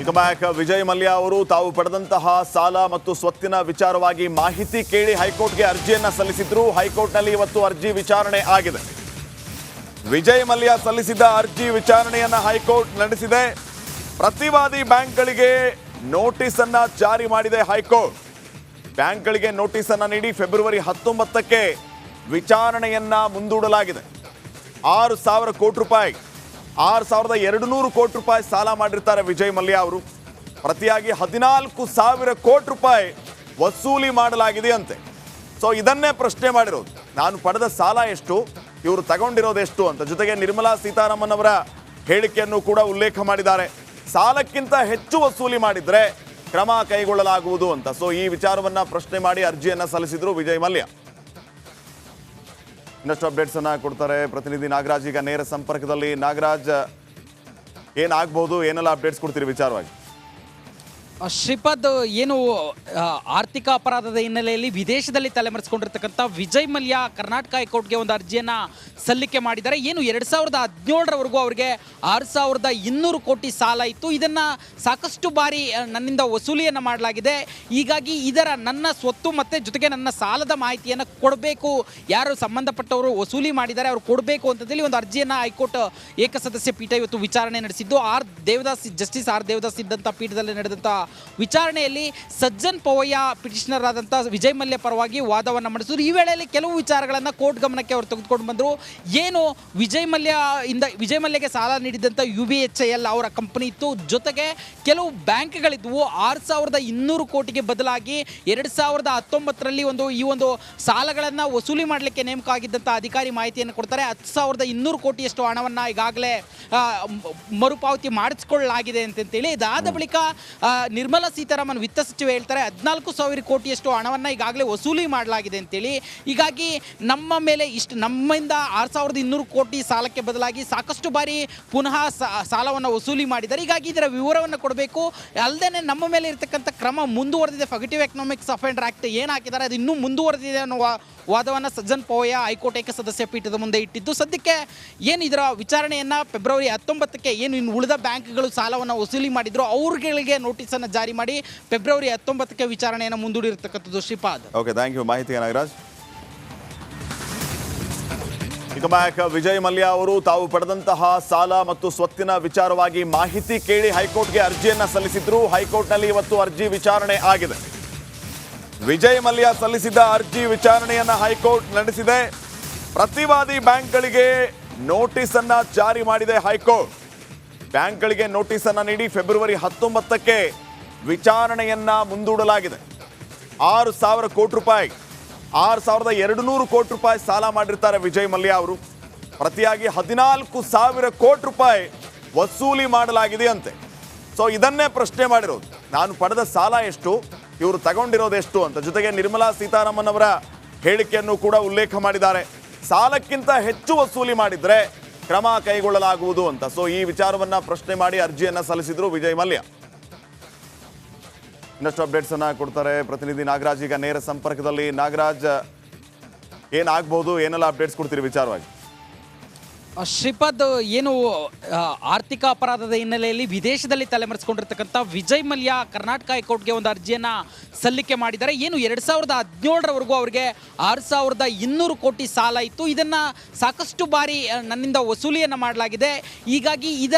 ಈಗ ಬ್ಯಾಕ್ ವಿಜಯ್ ಮಲ್ಯ ಅವರು ತಾವು ಪಡೆದಂತಹ ಸಾಲ ಮತ್ತು ಸ್ವತ್ತಿನ ವಿಚಾರವಾಗಿ ಮಾಹಿತಿ ಕೇಳಿ ಹೈಕೋರ್ಟ್ಗೆ ಅರ್ಜಿಯನ್ನ ಸಲ್ಲಿಸಿದ್ರು. ಹೈಕೋರ್ಟ್ನಲ್ಲಿ ಇವತ್ತು ಅರ್ಜಿ ವಿಚಾರಣೆ ಆಗಿದೆ. ವಿಜಯ್ ಮಲ್ಯ ಸಲ್ಲಿಸಿದ ಅರ್ಜಿ ವಿಚಾರಣೆಯನ್ನ ಹೈಕೋರ್ಟ್ ನಡೆಸಿದೆ. ಪ್ರತಿವಾದಿ ಬ್ಯಾಂಕ್ಗಳಿಗೆ ನೋಟಿಸ್ ಅನ್ನ ಜಾರಿ ಮಾಡಿದೆ ಹೈಕೋರ್ಟ್. ಬ್ಯಾಂಕ್ಗಳಿಗೆ ನೋಟಿಸ್ ಅನ್ನ ನೀಡಿ ಫೆಬ್ರವರಿ 19ಕ್ಕೆ ವಿಚಾರಣೆಯನ್ನ ಮುಂದೂಡಲಾಗಿದೆ. 6,000 ಕೋಟಿ ರೂಪಾಯಿ 6,200 ಕೋಟಿ ರೂಪಾಯಿ ಸಾಲ ಮಾಡಿರ್ತಾರೆ ವಿಜಯ್ ಮಲ್ಯ ಅವರು. ಪ್ರತಿಯಾಗಿ 14,000 ಕೋಟಿ ರೂಪಾಯಿ ವಸೂಲಿ ಮಾಡಲಾಗಿದೆ ಅಂತೆ. ಸೊ ಇದನ್ನೇ ಪ್ರಶ್ನೆ ಮಾಡಿರೋದು, ನಾನು ಪಡೆದ ಸಾಲ ಎಷ್ಟು, ಇವರು ತಗೊಂಡಿರೋದು ಎಷ್ಟು ಅಂತ. ಜೊತೆಗೆ ನಿರ್ಮಲಾ ಸೀತಾರಾಮನ್ ಅವರ ಹೇಳಿಕೆಯನ್ನು ಕೂಡ ಉಲ್ಲೇಖ ಮಾಡಿದ್ದಾರೆ. ಸಾಲಕ್ಕಿಂತ ಹೆಚ್ಚು ವಸೂಲಿ ಮಾಡಿದ್ರೆ ಕ್ರಮ ಕೈಗೊಳ್ಳಲಾಗುವುದು ಅಂತ. ಸೊ ಈ ವಿಚಾರವನ್ನ ಪ್ರಶ್ನೆ ಮಾಡಿ ಅರ್ಜಿಯನ್ನ ಸಲ್ಲಿಸಿದ್ರು ವಿಜಯ್ ಮಲ್ಯ. ಇನ್ನಷ್ಟು ಅಪ್ಡೇಟ್ಸ್ ಅನ್ನ ಕೊಡ್ತಾರೆ ಪ್ರತಿನಿಧಿ ನಾಗರಾಜ್. ಈಗ ನೇರ ಸಂಪರ್ಕದಲ್ಲಿ. ನಾಗರಾಜ್, ಏನಾಗಬಹುದು, ಏನೆಲ್ಲ ಅಪ್ಡೇಟ್ಸ್ ಕೊಡ್ತೀರಿ ವಿಚಾರವಾಗಿ? ಶ್ರೀಪಾದ್, ಏನು ಆರ್ಥಿಕ ಅಪರಾಧದ ಹಿನ್ನೆಲೆಯಲ್ಲಿ ವಿದೇಶದಲ್ಲಿ ತಲೆಮರೆಸಿಕೊಂಡಿರ್ತಕ್ಕಂಥ ವಿಜಯ್ ಮಲ್ಯ ಕರ್ನಾಟಕ ಹೈಕೋರ್ಟ್ಗೆ ಒಂದು ಅರ್ಜಿಯನ್ನು ಸಲ್ಲಿಕೆ ಮಾಡಿದ್ದಾರೆ. ಏನು 2017ರವರೆಗೂ ಅವರಿಗೆ 6,200 ಕೋಟಿ ಸಾಲ ಇತ್ತು. ಇದನ್ನು ಸಾಕಷ್ಟು ಬಾರಿ ನನ್ನಿಂದ ವಸೂಲಿಯನ್ನು ಮಾಡಲಾಗಿದೆ. ಹೀಗಾಗಿ ನನ್ನ ಸ್ವತ್ತು ಮತ್ತು ಜೊತೆಗೆ ನನ್ನ ಸಾಲದ ಮಾಹಿತಿಯನ್ನು ಕೊಡಬೇಕು, ಯಾರು ಸಂಬಂಧಪಟ್ಟವರು ವಸೂಲಿ ಮಾಡಿದ್ದಾರೆ ಅವರು ಕೊಡಬೇಕು ಅಂತೇಳಿ ಒಂದು ಅರ್ಜಿಯನ್ನು ಹೈಕೋರ್ಟ್ ಏಕಸದಸ್ಯ ಪೀಠ ಇವತ್ತು ವಿಚಾರಣೆ ನಡೆಸಿದ್ದು. ಜಸ್ಟಿಸ್ ಆರ್ ದೇವದಾಸ್ ಇದ್ದಂಥ ಪೀಠದಲ್ಲಿ ನಡೆದಂಥ ವಿಚಾರಣೆಯಲ್ಲಿ ಸಜ್ಜನ್ ಪವಯ್ಯ ಪಿಟಿಷನರ್ ಆದಂಥ ವಿಜಯ್ ಮಲ್ಯ ಪರವಾಗಿ ವಾದವನ್ನು ಮಂಡಿಸಿದ್ರು. ಈ ವೇಳೆಯಲ್ಲಿ ಕೆಲವು ವಿಚಾರಗಳನ್ನು ಕೋರ್ಟ್ ಗಮನಕ್ಕೆ ಅವರು ತೆಗೆದುಕೊಂಡು ಬಂದರು. ಏನು ವಿಜಯ್ ಮಲ್ಯಗೆ ಸಾಲ ನೀಡಿದಂಥ UBHIL ಅವರ ಕಂಪನಿ ಇತ್ತು. ಜೊತೆಗೆ ಕೆಲವು ಬ್ಯಾಂಕ್ಗಳಿದ್ವು. 6,200 ಕೋಟಿಗೆ ಬದಲಾಗಿ 2019ರಲ್ಲಿ ಈ ಒಂದು ಸಾಲಗಳನ್ನು ವಸೂಲಿ ಮಾಡಲಿಕ್ಕೆ ನೇಮಕ ಆಗಿದ್ದಂಥ ಅಧಿಕಾರಿ ಮಾಹಿತಿಯನ್ನು ಕೊಡ್ತಾರೆ. 10,200 ಕೋಟಿಯಷ್ಟು ಹಣವನ್ನು ಈಗಾಗಲೇ ಮರುಪಾವತಿ ಮಾಡಿಸಿಕೊಳ್ಳಲಾಗಿದೆ ಅಂತೇಳಿ. ಇದಾದ ಬಳಿಕ ನಿರ್ಮಲಾ ಸೀತಾರಾಮನ್ ವಿತ್ತ ಸಚಿವೆ ಹೇಳ್ತಾರೆ 14,000 ಕೋಟಿಯಷ್ಟು ಹಣವನ್ನು ಈಗಾಗಲೇ ವಸೂಲಿ ಮಾಡಲಾಗಿದೆ ಅಂತೇಳಿ. ಹೀಗಾಗಿ ನಮ್ಮಿಂದ 6,200 ಕೋಟಿ ಸಾಲಕ್ಕೆ ಬದಲಾಗಿ ಸಾಕಷ್ಟು ಬಾರಿ ಪುನಃ ಸಾಲವನ್ನು ವಸೂಲಿ ಮಾಡಿದ್ದಾರೆ. ಹೀಗಾಗಿ ಇದರ ವಿವರವನ್ನು ಕೊಡಬೇಕು. ಅಲ್ಲದೆ ನಮ್ಮ ಮೇಲೆ ಇರತಕ್ಕಂಥ ಕ್ರಮ ಮುಂದುವರೆದಿದೆ. ಫಗಿಟಿವ್ ಎಕನಾಮಿಕ್ಸ್ ಅಫೆಂಡರ್ ಆಕ್ಟ್ ಏನು ಹಾಕಿದ್ದಾರೆ ಅದು ಇನ್ನೂ ಮುಂದುವರೆದಿದೆ ಅನ್ನುವ ವಾದವನ್ನು ಸಜ್ಜನ್ ಪವಯ್ಯ ಹೈಕೋರ್ಟ್ ಏಕಸದಸ್ಯ ಪೀಠದ ಮುಂದೆ ಇಟ್ಟಿದ್ದು. ಸದ್ಯಕ್ಕೆ ಏನು ಇದರ ವಿಚಾರಣೆಯನ್ನು ಫೆಬ್ರವರಿ 19ಕ್ಕೆ ಇನ್ನು ಉಳಿದ ಬ್ಯಾಂಕ್ಗಳು ಸಾಲವನ್ನು ವಸೂಲಿ ಮಾಡಿದ್ರು ಅವ್ರಿಗೆ ನೋಟಿಸನ್ನು ಜಾರಿ ಮಾಡಿ ಫೆಬ್ರವರಿ 19ಕ್ಕೆ ವಿಚಾರಣೆಯನ್ನು ಮುಂದೂಡಿರ್ತಕ್ಕಂಥದ್ದು. ಶ್ರೀಪಾದ್, ಓಕೆ, ಥ್ಯಾಂಕ್ ಯು ಮಾಹಿತಿ ನಾಗರಾಜ್. ಈಗ ಬ್ಯಾಕ್ ವಿಜಯ್ ಮಲ್ಯ ಅವರು ತಾವು ಪಡೆದಂತಹ ಸಾಲ ಮತ್ತು ಸ್ವತ್ತಿನ ವಿಚಾರವಾಗಿ ಮಾಹಿತಿ ಕೇಳಿ ಹೈಕೋರ್ಟ್ಗೆ ಅರ್ಜಿಯನ್ನ ಸಲ್ಲಿಸಿದ್ರು. ಹೈಕೋರ್ಟ್ನಲ್ಲಿ ಇವತ್ತು ಅರ್ಜಿ ವಿಚಾರಣೆ ಆಗಿದೆ. ವಿಜಯ್ ಮಲ್ಯ ಸಲ್ಲಿಸಿದ ಅರ್ಜಿ ವಿಚಾರಣೆಯನ್ನ ಹೈಕೋರ್ಟ್ ನಡೆಸಿದೆ. ಪ್ರತಿವಾದಿ ಬ್ಯಾಂಕ್ಗಳಿಗೆ ನೋಟಿಸ್ ಅನ್ನ ಜಾರಿ ಮಾಡಿದೆ ಹೈಕೋರ್ಟ್. ಬ್ಯಾಂಕ್ಗಳಿಗೆ ನೋಟಿಸ್ ಅನ್ನ ನೀಡಿ ಫೆಬ್ರವರಿ 19ಕ್ಕೆ ವಿಚಾರಣೆಯನ್ನ ಮುಂದೂಡಲಾಗಿದೆ. 6,000 ಕೋಟಿ ರೂಪಾಯಿ 6,200 ಕೋಟಿ ರೂಪಾಯಿ ಸಾಲ ಮಾಡಿರ್ತಾರೆ ವಿಜಯ್ ಮಲ್ಯ ಅವರು. ಪ್ರತಿಯಾಗಿ 14,000 ಕೋಟಿ ರೂಪಾಯಿ ವಸೂಲಿ ಮಾಡಲಾಗಿದೆ ಅಂತೆ. ಸೊ ಇದನ್ನೇ ಪ್ರಶ್ನೆ ಮಾಡಿರೋದು, ನಾನು ಪಡೆದ ಸಾಲ ಎಷ್ಟು, ಇವರು ತಗೊಂಡಿರೋದು ಎಷ್ಟು ಅಂತ. ಜೊತೆಗೆ ನಿರ್ಮಲಾ ಸೀತಾರಾಮನ್ ಅವರ ಹೇಳಿಕೆಯನ್ನು ಕೂಡ ಉಲ್ಲೇಖ ಮಾಡಿದ್ದಾರೆ. ಸಾಲಕ್ಕಿಂತ ಹೆಚ್ಚು ವಸೂಲಿ ಮಾಡಿದ್ರೆ ಕ್ರಮ ಕೈಗೊಳ್ಳಲಾಗುವುದು ಅಂತ. ಸೊ ಈ ವಿಚಾರವನ್ನ ಪ್ರಶ್ನೆ ಮಾಡಿ ಅರ್ಜಿಯನ್ನ ಸಲ್ಲಿಸಿದ್ರು ವಿಜಯ್ ಮಲ್ಯ. ಇನ್ನಷ್ಟು ಅಪ್ಡೇಟ್ಸ್ ಅನ್ನ ಕೊಡ್ತಾರೆ ಪ್ರತಿನಿಧಿ ನಾಗರಾಜ್. ಈಗ ನೇರ ಸಂಪರ್ಕದಲ್ಲಿ. ನಾಗರಾಜ್, ಏನಾಗಬಹುದು, ಏನೆಲ್ಲ ಅಪ್ಡೇಟ್ಸ್ ಕೊಡ್ತೀರಿ ವಿಚಾರವಾಗಿ? ಶ್ರೀಪಾದ್, ಏನು ಆರ್ಥಿಕ ಅಪರಾಧದ ಹಿನ್ನೆಲೆಯಲ್ಲಿ ವಿದೇಶದಲ್ಲಿ ತಲೆಮರೆಸಿಕೊಂಡಿರ್ತಕ್ಕಂಥ ವಿಜಯ್ ಮಲ್ಯ ಕರ್ನಾಟಕ ಹೈಕೋರ್ಟ್ಗೆ ಒಂದು ಅರ್ಜಿಯನ್ನು ಸಲ್ಲಿಕೆ ಮಾಡಿದ್ದಾರೆ. ಏನು 2017ರವರೆಗೂ ಅವರಿಗೆ 6,200 ಕೋಟಿ ಸಾಲ ಇತ್ತು. ಇದನ್ನು ಸಾಕಷ್ಟು ಬಾರಿ ನನ್ನಿಂದ ವಸೂಲಿಯನ್ನು ಮಾಡಲಾಗಿದೆ. ಹೀಗಾಗಿ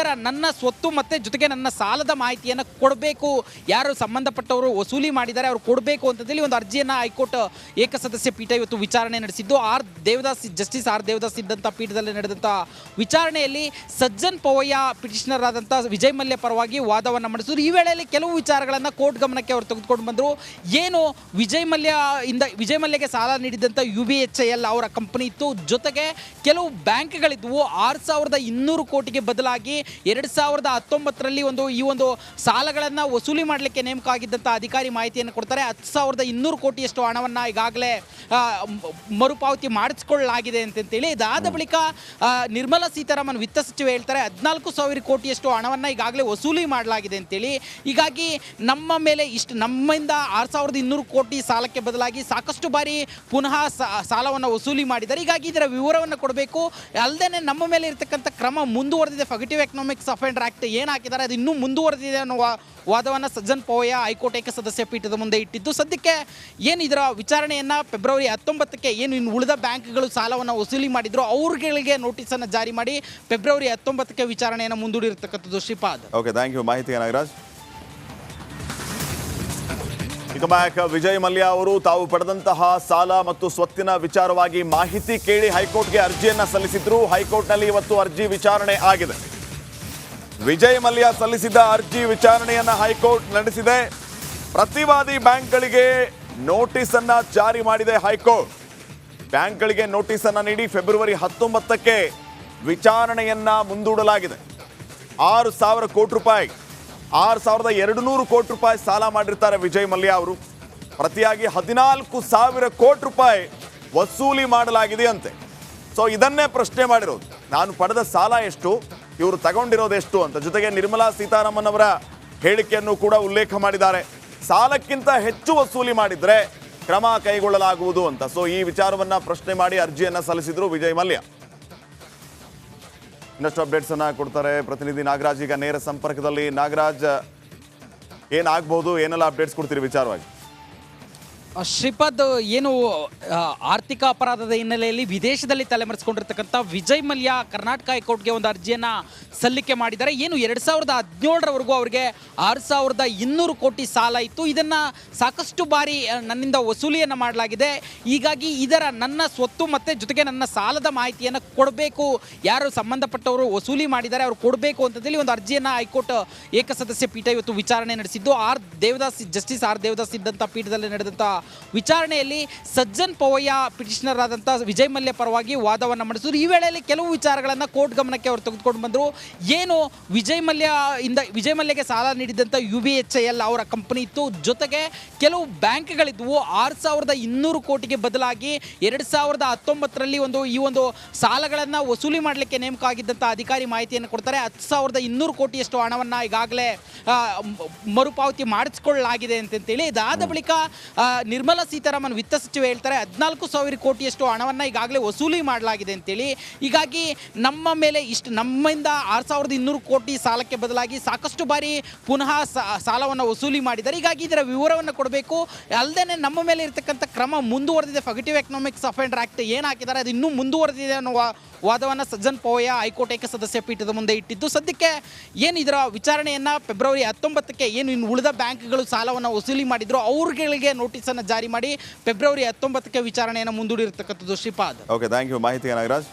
ನನ್ನ ಸ್ವತ್ತು ಮತ್ತು ಜೊತೆಗೆ ನನ್ನ ಸಾಲದ ಮಾಹಿತಿಯನ್ನು ಕೊಡಬೇಕು, ಯಾರು ಸಂಬಂಧಪಟ್ಟವರು ವಸೂಲಿ ಮಾಡಿದ್ದಾರೆ ಅವರು ಕೊಡಬೇಕು ಅಂತೇಳಿ ಒಂದು ಅರ್ಜಿಯನ್ನು ಹೈಕೋರ್ಟ್ ಏಕಸದಸ್ಯ ಪೀಠ ಇವತ್ತು ವಿಚಾರಣೆ ನಡೆಸಿದ್ದು. ಜಸ್ಟಿಸ್ ಆರ್ ದೇವದಾಸ್ ಇದ್ದಂಥ ಪೀಠದಲ್ಲಿ ನಡೆದಂಥ ವಿಚಾರಣೆಯಲ್ಲಿ ಸಜ್ಜನ್ ಪವಯ್ಯ ಪಿಟಿಷನರ್ ಆದಂಥ ವಿಜಯ್ ಮಲ್ಯ ಪರವಾಗಿ ವಾದವನ್ನು ಮಂಡಿಸಿದ್ರು. ಈ ವೇಳೆಯಲ್ಲಿ ಕೆಲವು ವಿಚಾರಗಳನ್ನು ಕೋರ್ಟ್ ಗಮನಕ್ಕೆ ಅವರು ತೆಗೆದುಕೊಂಡು ಬಂದರು. ಏನು ವಿಜಯ್ ಮಲ್ಯಗೆ ಸಾಲ ನೀಡಿದಂಥ UBHIL ಅವರ ಕಂಪನಿ ಇತ್ತು. ಜೊತೆಗೆ ಕೆಲವು ಬ್ಯಾಂಕ್ಗಳಿದ್ವು. 6,200 ಕೋಟಿಗೆ ಬದಲಾಗಿ 2019ರಲ್ಲಿ ಈ ಒಂದು ಸಾಲಗಳನ್ನು ವಸೂಲಿ ಮಾಡಲಿಕ್ಕೆ ನೇಮಕ ಆಗಿದ್ದಂಥ ಅಧಿಕಾರಿ ಮಾಹಿತಿಯನ್ನು ಕೊಡ್ತಾರೆ. 10,200 ಕೋಟಿಯಷ್ಟು ಹಣವನ್ನು ಈಗಾಗಲೇ ಮರುಪಾವತಿ ಮಾಡಿಸಿಕೊಳ್ಳಲಾಗಿದೆ ಅಂತೇಳಿ. ಇದಾದ ಬಳಿಕ ನಿರ್ಮಲಾ ಸೀತಾರಾಮನ್ ವಿತ್ತ ಸಚಿವೆ ಹೇಳ್ತಾರೆ 14,000 ಕೋಟಿಯಷ್ಟು ಹಣವನ್ನು ಈಗಾಗಲೇ ವಸೂಲಿ ಮಾಡಲಾಗಿದೆ ಅಂತೇಳಿ. ಹೀಗಾಗಿ ನಮ್ಮ ಮೇಲೆ ನಮ್ಮಿಂದ 6,200 ಕೋಟಿ ಸಾಲಕ್ಕೆ ಬದಲಾಗಿ ಸಾಕಷ್ಟು ಬಾರಿ ಪುನಃ ಸಾಲವನ್ನು ವಸೂಲಿ ಮಾಡಿದ್ದಾರೆ. ಹೀಗಾಗಿ ಇದರ ವಿವರವನ್ನು ಕೊಡಬೇಕು. ಅಲ್ಲದೆ ನಮ್ಮ ಮೇಲೆ ಇರತಕ್ಕಂಥ ಕ್ರಮ ಮುಂದುವರೆದಿದೆ. ಫಗಿಟಿವ್ ಎಕನಾಮಿಕ್ಸ್ ಅಫೆಂಡರ್ ಆಕ್ಟ್ ಏನು ಹಾಕಿದ್ದಾರೆ ಅದು ಇನ್ನೂ ಮುಂದುವರೆದಿದೆ ಅನ್ನೋ ವಾದವನ್ನು ಸಜ್ಜನ್ ಪೋಯ ಹೈಕೋರ್ಟ್ ಏಕಸದಸ್ಯ ಪೀಠದ ಮುಂದೆ ಇಟ್ಟಿದ್ದು. ಸದ್ಯಕ್ಕೆ ಏನು ಇದರ ವಿಚಾರಣೆಯನ್ನು ಫೆಬ್ರವರಿ 19ಕ್ಕೆ ಏನು ಇನ್ನು ಉಳಿದ ಬ್ಯಾಂಕ್ಗಳು ಸಾಲವನ್ನು ವಸೂಲಿ ಮಾಡಿದ್ರು ಅವ್ರಿಗೆ ನೋಟಿಸನ್ನು ಜಾರಿ ಮಾಡಿ ಫೆಬ್ರವರಿ 19ಕ್ಕೆ ವಿಚಾರಣೆಯನ್ನು ಮುಂದೂಡಿರತಕ್ಕಂಥದ್ದು. ಶ್ರೀಪಾದ್. ಓಕೆ, ಥ್ಯಾಂಕ್ ಯು ಮಾಹಿತಿಗೆ ನಾಗರಾಜ್. ಈಗ ಬ್ಯಾಕ್ ವಿಜಯ್ ಮಲ್ಯ ಅವರು ತಾವು ಪಡೆದಂತಹ ಸಾಲ ಮತ್ತು ಸ್ವತ್ತಿನ ವಿಚಾರವಾಗಿ ಮಾಹಿತಿ ಕೇಳಿ ಹೈಕೋರ್ಟ್ಗೆ ಅರ್ಜಿಯನ್ನ ಸಲ್ಲಿಸಿದ್ರು. ಹೈಕೋರ್ಟ್ನಲ್ಲಿ ಇವತ್ತು ಅರ್ಜಿ ವಿಚಾರಣೆ ಆಗಿದೆ. ವಿಜಯ್ ಮಲ್ಯ ಸಲ್ಲಿಸಿದ ಅರ್ಜಿ ವಿಚಾರಣೆಯನ್ನ ಹೈಕೋರ್ಟ್ ನಡೆಸಿದೆ. ಪ್ರತಿವಾದಿ ಬ್ಯಾಂಕ್ಗಳಿಗೆ ನೋಟಿಸ್ ಅನ್ನ ಜಾರಿ ಮಾಡಿದೆ ಹೈಕೋರ್ಟ್. ಬ್ಯಾಂಕ್ಗಳಿಗೆ ನೋಟಿಸ್ ಅನ್ನ ನೀಡಿ ಫೆಬ್ರವರಿ 19ಕ್ಕೆ ವಿಚಾರಣೆಯನ್ನ ಮುಂದೂಡಲಾಗಿದೆ. 6,000 ಕೋಟಿ ರೂಪಾಯಿ 6,200 ಕೋಟಿ ರೂಪಾಯಿ ಸಾಲ ಮಾಡಿರ್ತಾರೆ ವಿಜಯ್ ಮಲ್ಯ ಅವರು. ಪ್ರತಿಯಾಗಿ 14,000 ಕೋಟಿ ರೂಪಾಯಿ ವಸೂಲಿ ಮಾಡಲಾಗಿದೆ ಅಂತೆ. ಸೊ ಇದನ್ನೇ ಪ್ರಶ್ನೆ ಮಾಡಿರೋದು, ನಾನು ಪಡೆದ ಸಾಲ ಎಷ್ಟು, ಇವರು ತಗೊಂಡಿರೋದು ಎಷ್ಟು ಅಂತ. ಜೊತೆಗೆ ನಿರ್ಮಲಾ ಸೀತಾರಾಮನ್ ಅವರ ಹೇಳಿಕೆಯನ್ನು ಕೂಡ ಉಲ್ಲೇಖ ಮಾಡಿದ್ದಾರೆ. ಸಾಲಕ್ಕಿಂತ ಹೆಚ್ಚು ವಸೂಲಿ ಮಾಡಿದ್ರೆ ಕ್ರಮ ಕೈಗೊಳ್ಳಲಾಗುವುದು ಅಂತ. ಸೊ ಈ ವಿಚಾರವನ್ನ ಪ್ರಶ್ನೆ ಮಾಡಿ ಅರ್ಜಿಯನ್ನ ಸಲ್ಲಿಸಿದ್ರು ವಿಜಯ್ ಮಲ್ಯ. ಇನ್ನಷ್ಟು ಅಪ್ಡೇಟ್ಸ್ ಅನ್ನ ಕೊಡ್ತಾರೆ ಪ್ರತಿನಿಧಿ ನಾಗರಾಜ್. ಈಗ ನೇರ ಸಂಪರ್ಕದಲ್ಲಿ. ನಾಗರಾಜ್, ಏನಾಗಬಹುದು, ಏನೆಲ್ಲ ಅಪ್ಡೇಟ್ಸ್ ಕೊಡ್ತೀರಿ ವಿಚಾರವಾಗಿ? ಶ್ರೀಪಾದ್, ಏನು ಆರ್ಥಿಕ ಅಪರಾಧದ ಹಿನ್ನೆಲೆಯಲ್ಲಿ ವಿದೇಶದಲ್ಲಿ ತಲೆಮರೆಸಿಕೊಂಡಿರ್ತಕ್ಕಂಥ ವಿಜಯ್ ಮಲ್ಯ ಕರ್ನಾಟಕ ಹೈಕೋರ್ಟ್ಗೆ ಒಂದು ಅರ್ಜಿಯನ್ನು ಸಲ್ಲಿಕೆ ಮಾಡಿದ್ದಾರೆ. ಏನು 2017ರವರೆಗೂ ಅವರಿಗೆ 6,200 ಕೋಟಿ ಸಾಲ ಇತ್ತು. ಇದನ್ನು ಸಾಕಷ್ಟು ಬಾರಿ ನನ್ನಿಂದ ವಸೂಲಿಯನ್ನು ಮಾಡಲಾಗಿದೆ. ಹೀಗಾಗಿ ನನ್ನ ಸ್ವತ್ತು ಮತ್ತು ಜೊತೆಗೆ ನನ್ನ ಸಾಲದ ಮಾಹಿತಿಯನ್ನು ಕೊಡಬೇಕು, ಯಾರು ಸಂಬಂಧಪಟ್ಟವರು ವಸೂಲಿ ಮಾಡಿದ್ದಾರೆ ಅವರು ಕೊಡಬೇಕು ಅಂತೇಳಿ ಒಂದು ಅರ್ಜಿಯನ್ನು ಹೈಕೋರ್ಟ್ ಏಕಸದಸ್ಯ ಪೀಠ ಇವತ್ತು ವಿಚಾರಣೆ ನಡೆಸಿದ್ದು. ಜಸ್ಟಿಸ್ ಆರ್ ದೇವದಾಸ್ ಇದ್ದಂಥ ಪೀಠದಲ್ಲಿ ನಡೆದಂಥ ವಿಚಾರಣೆಯಲ್ಲಿ ಸಜ್ಜನ್ ಪೋಯ ಪಿಟಿಷನರ್ ಆದಂಥ ವಿಜಯ್ ಮಲ್ಯ ಪರವಾಗಿ ವಾದವನ್ನು ಮಂಡಿಸಿದ್ರು. ಈ ವೇಳೆಯಲ್ಲಿ ಕೆಲವು ವಿಚಾರಗಳನ್ನು ಕೋರ್ಟ್ ಗಮನಕ್ಕೆ ಅವರು ತೆಗೆದುಕೊಂಡು ಬಂದರು. ಏನು ವಿಜಯ್ ಮಲ್ಯಗೆ ಸಾಲ ನೀಡಿದಂಥ UBHIL ಅವರ ಕಂಪನಿ ಇತ್ತು. ಜೊತೆಗೆ ಕೆಲವು ಬ್ಯಾಂಕ್ಗಳಿದ್ವು. 6,200 ಕೋಟಿಗೆ ಬದಲಾಗಿ 2019ರಲ್ಲಿ ಈ ಒಂದು ಸಾಲಗಳನ್ನು ವಸೂಲಿ ಮಾಡಲಿಕ್ಕೆ ನೇಮಕ ಆಗಿದ್ದಂಥ ಅಧಿಕಾರಿ ಮಾಹಿತಿಯನ್ನು ಕೊಡ್ತಾರೆ. 10,200 ಕೋಟಿಯಷ್ಟು ಹಣವನ್ನು ಈಗಾಗಲೇ ಮರುಪಾವತಿ ಮಾಡಿಸಿಕೊಳ್ಳಲಾಗಿದೆ ಅಂತೇಳಿ. ಇದಾದ ಬಳಿಕ ನಿರ್ಮಲಾ ಸೀತಾರಾಮನ್ ವಿತ್ತ ಸಚಿವೆ ಹೇಳ್ತಾರೆ 14,000 ಕೋಟಿಯಷ್ಟು ಹಣವನ್ನು ಈಗಾಗಲೇ ವಸೂಲಿ ಮಾಡಲಾಗಿದೆ ಅಂತೇಳಿ. ಹೀಗಾಗಿ ನಮ್ಮ ಮೇಲೆ ನಮ್ಮಿಂದ 6,200 ಕೋಟಿ ಸಾಲಕ್ಕೆ ಬದಲಾಗಿ ಸಾಕಷ್ಟು ಬಾರಿ ಪುನಃ ಸಾಲವನ್ನು ವಸೂಲಿ ಮಾಡಿದ್ದಾರೆ. ಹೀಗಾಗಿ ಇದರ ವಿವರವನ್ನು ಕೊಡಬೇಕು. ಅಲ್ಲದೆ ನಮ್ಮ ಮೇಲೆ ಇರತಕ್ಕಂಥ ಕ್ರಮ ಮುಂದುವರೆದಿದೆ. ಫಗಿಟಿವ್ ಎಕನಾಮಿಕ್ಸ್ ಅಫೆಂಡರ್ ಆಕ್ಟ್ ಏನು ಹಾಕಿದ್ದಾರೆ ಅದು ಇನ್ನೂ ಮುಂದುವರೆದಿದೆ ಅನ್ನೋ ವಾದವನ್ನು ಸಜ್ಜನ್ ಪೋಯ ಹೈಕೋರ್ಟ್ ಏಕಸದಸ್ಯ ಪೀಠದ ಮುಂದೆ ಇಟ್ಟಿದ್ದು. ಸದ್ಯಕ್ಕೆ ಏನು ಇದರ ವಿಚಾರಣೆಯನ್ನು ಫೆಬ್ರವರಿ 19ಕ್ಕೆ ಏನು ಇನ್ನು ಉಳಿದ ಬ್ಯಾಂಕ್ಗಳು ಸಾಲವನ್ನು ವಸೂಲಿ ಮಾಡಿದ್ರು ಅವ್ರಿಗೆ ನೋಟಿಸನ್ನು ಜಾರಿ ಮಾಡಿ ಫೆಬ್ರವರಿ 19ಕ್ಕೆ ವಿಚಾರಣೆಯನ್ನು ಮುಂದೂಡಿರತಕ್ಕಂಥದ್ದು. ಶ್ರೀಪಾದ್. ಓಕೆ, ಥ್ಯಾಂಕ್ ಯು ಮಾಹಿತಿಗೆ ನಾಗರಾಜ್.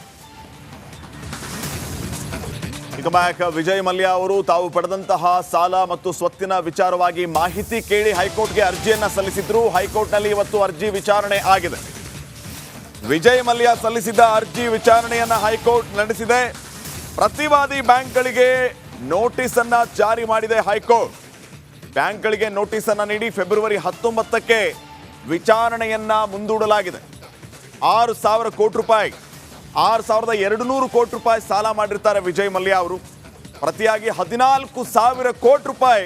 ಈಗ ಬ್ಯಾಕ್ ವಿಜಯ್ ಮಲ್ಯ ಅವರು ತಾವು ಪಡೆದಂತಹ ಸಾಲ ಮತ್ತು ಸ್ವತ್ತಿನ ವಿಚಾರವಾಗಿ ಮಾಹಿತಿ ಕೇಳಿ ಹೈಕೋರ್ಟ್ಗೆ ಅರ್ಜಿಯನ್ನ ಸಲ್ಲಿಸಿದ್ರು. ಹೈಕೋರ್ಟ್ನಲ್ಲಿ ಇವತ್ತು ಅರ್ಜಿ ವಿಚಾರಣೆ ಆಗಿದೆ. ವಿಜಯ್ ಮಲ್ಯ ಸಲ್ಲಿಸಿದ ಅರ್ಜಿ ವಿಚಾರಣೆಯನ್ನ ಹೈಕೋರ್ಟ್ ನಡೆಸಿದೆ. ಪ್ರತಿವಾದಿ ಬ್ಯಾಂಕ್ಗಳಿಗೆ ನೋಟಿಸ್ ಅನ್ನ ಜಾರಿ ಮಾಡಿದೆ ಹೈಕೋರ್ಟ್. ಬ್ಯಾಂಕ್ಗಳಿಗೆ ನೋಟಿಸ್ ಅನ್ನ ನೀಡಿ ಫೆಬ್ರವರಿ 19ಕ್ಕೆ ವಿಚಾರಣೆಯನ್ನ ಮುಂದೂಡಲಾಗಿದೆ. 6,000 ಕೋಟಿ ರೂಪಾಯಿ 6,200 ಕೋಟಿ ರೂಪಾಯಿ ಸಾಲ ಮಾಡಿರ್ತಾರೆ ವಿಜಯ್ ಮಲ್ಯ ಅವರು. ಪ್ರತಿಯಾಗಿ 14,000 ಕೋಟಿ ರೂಪಾಯಿ